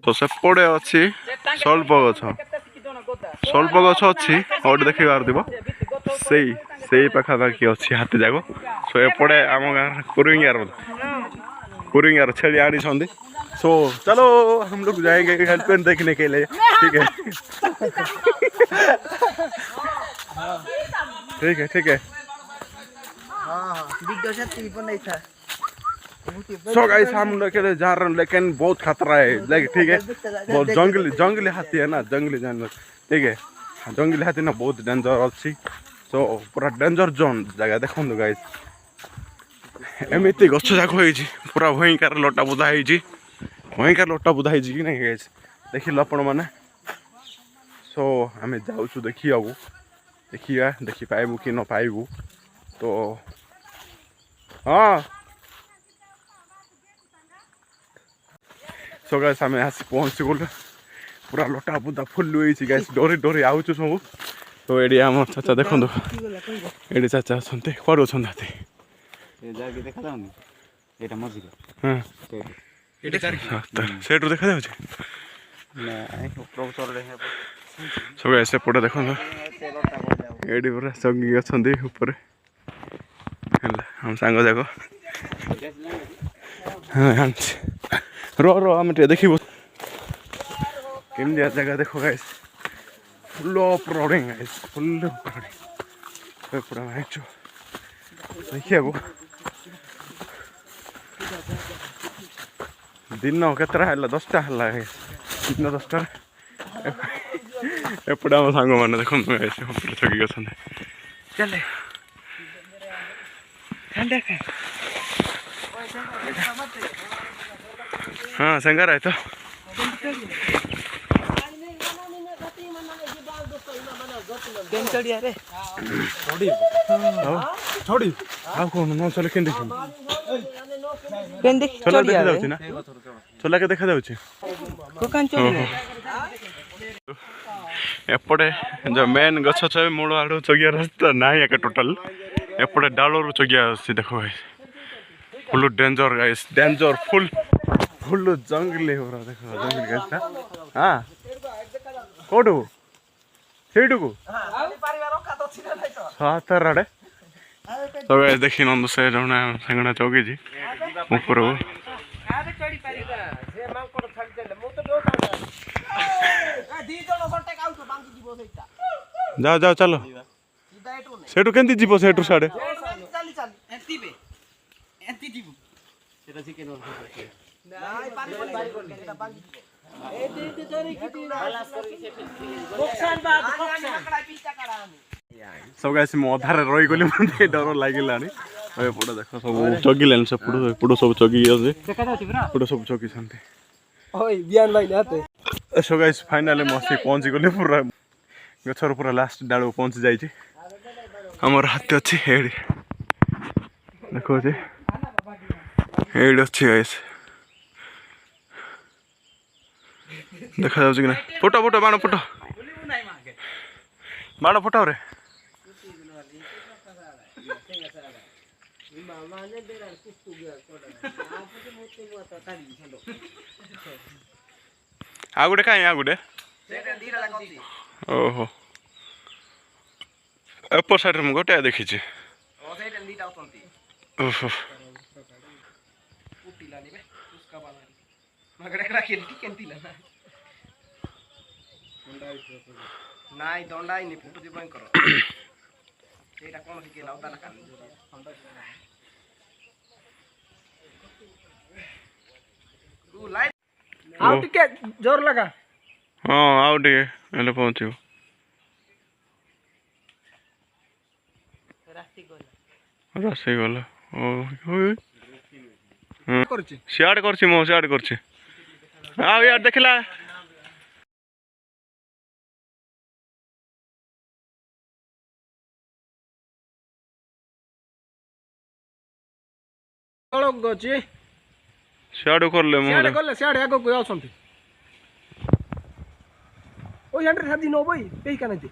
तो सेपटे अच्छी स्वल्प गछ अच्छी और देखी पार्थिव से पाखापाखि अच्छी हाथी जाक सो एपटे आम गाँव कुरुंगार छेली आनी सो चलो हम लोग जाएंगे हेल्पलाइन देखने के लिए ठीक है ठीक है ठीक है सो गाइस हम लोग के लिए जा रहे हैं लेकिन बहुत खतरा है लेकिन ठीक है बहुत जंगली हाथी है ना जंगली जानवर ठीक है जंगली हाथी ना बहुत डेंजर अच्छी सो पूरा डेंजर जोन जगह देखो गाइस एमती गछ जाक पूरा भयंकर लटा बुधा भयंकर लटा बुधा कि नहीं गाइस देखिल आपण मैंने सो आम जाऊँ देखा देखिए देखी पाइबू कि न पाइबू तो हाँ सो गाइस आम आसी पहुँची गलु पूरा लटा बुदा फुल हुई गाइस डरी डरी आऊँ सब तो ये आम चाचा देखो ये चाचा अच्छा कौन अच्छा सेठू देखा जाऊँ सब ऐसे पटे देखो ये पूरा जंगी अच्छा हम सांग जाक हाँ रो आम देखो केमती जगह देखो guys full uploading guys full uploading पूरा मैच देखिए दिन केतटा है 10टा है दिन 10टा एपटे आम सांग मैंने देखो जगी अच्छा चले हाँ संगार है तो छोड़ी आउ कौन न चले के छोला देखा जाउछि ना छोला के देखा जाउछि एपटे जो मेन गछ छ मूल आड़ू चगिया रास्ता नाही एक टोटल एपटे डालरू चगिया अछि देखो guys full danger guys danger full जंगली हो रहा देखो जंगली गाइस हां कोडू सेठू को सातर आड़े तो गाइस देखि नंद से जणा संगणा चौकी जी ऊपर जाओ जाओ चलो सेठू केंती जीवो सेठू साडे सब गाइस मु अधारे रही गली मते डर लागिलानी ए पुडो देखो सब चगिलेन सब पुडो सब चगी আছে पुडो सब चगी छन्ते ओय बियान भाई लाते सो गाइस फाइनली मसी पहुंची गली पूरा गछर पूरा लास्ट डालो पहुंच जाई छी हमर हाथ अछि हेडी देखो जे हेड अछि गाइस देखा जाउछ कि ना फोटो फोटो बाण फोटो रे आगुडे काई आगुडे ओहो अपर साइड में गोटे देखी छी ओ साइड दीटा उतंती ओहो पुटिला निबे उसका बाला मगरे राखी केंती ला नाई दंडाई नि फुटु दिबई करो एटा कोन से केला उता ना कान तू लाइट आउ टिके जोर लगा हां आउ टिके एले पहुंचो रास्ते गला ओ होय करछि सियाड करछि मो सियाड करछि आ यार देखला कळक गछि सियाड करले मो सियाड आगो को आछंती ओ यांड्रे सादी नो भाई पेई कानती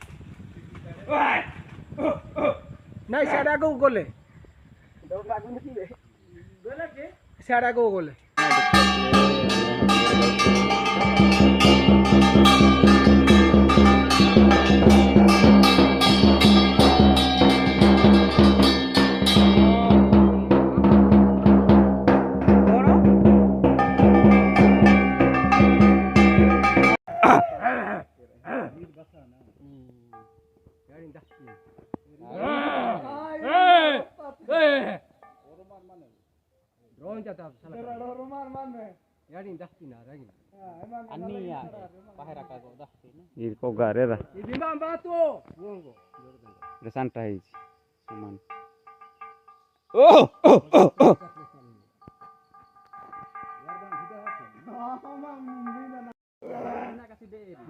नाही सियाड आगो कोले दो पागु नथि बे Siapa aku gol? Ini kok gare dah. Udah santai aman. Oh.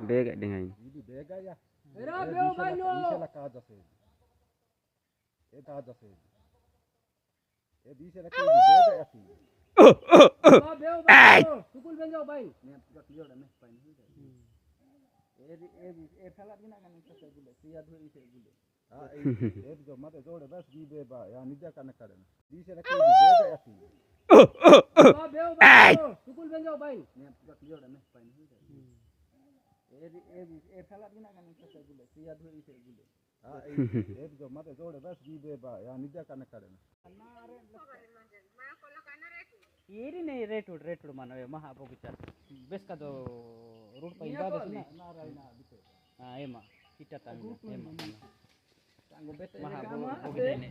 Bega dengan. Bega ya. Era beo baino. Bisa casa se. Casa se. Bisa la casa bega ya. Beo baino. Tukul benjo bain. Ne clear dah bain. साला बिना करने से बोले सिया धोई से बोले हां ये जो मत जोड़े बस भी बे बा या निजा करने करे दी से रखे दे दे ऐसी बा बेओ बा सुकुल बन जाओ भाई ने क्लियर है पाइन ये साला बिना करने से बोले सिया धोई से बोले हां ये जो मत जोड़े बस भी बे बा या निजा करने करे ये नहीं रेट मानवे महा बगीचा बेस का तो रोड पर इबादत ना हां एमा kita tanggo एमा tanggo bete महा बगीचा ने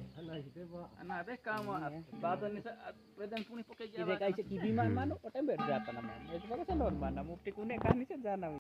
ana be kama badan ni predan puni poke jawa ide kai se kibiman mano otem ber jata nama itu baga salon mana mufti kune kani se jana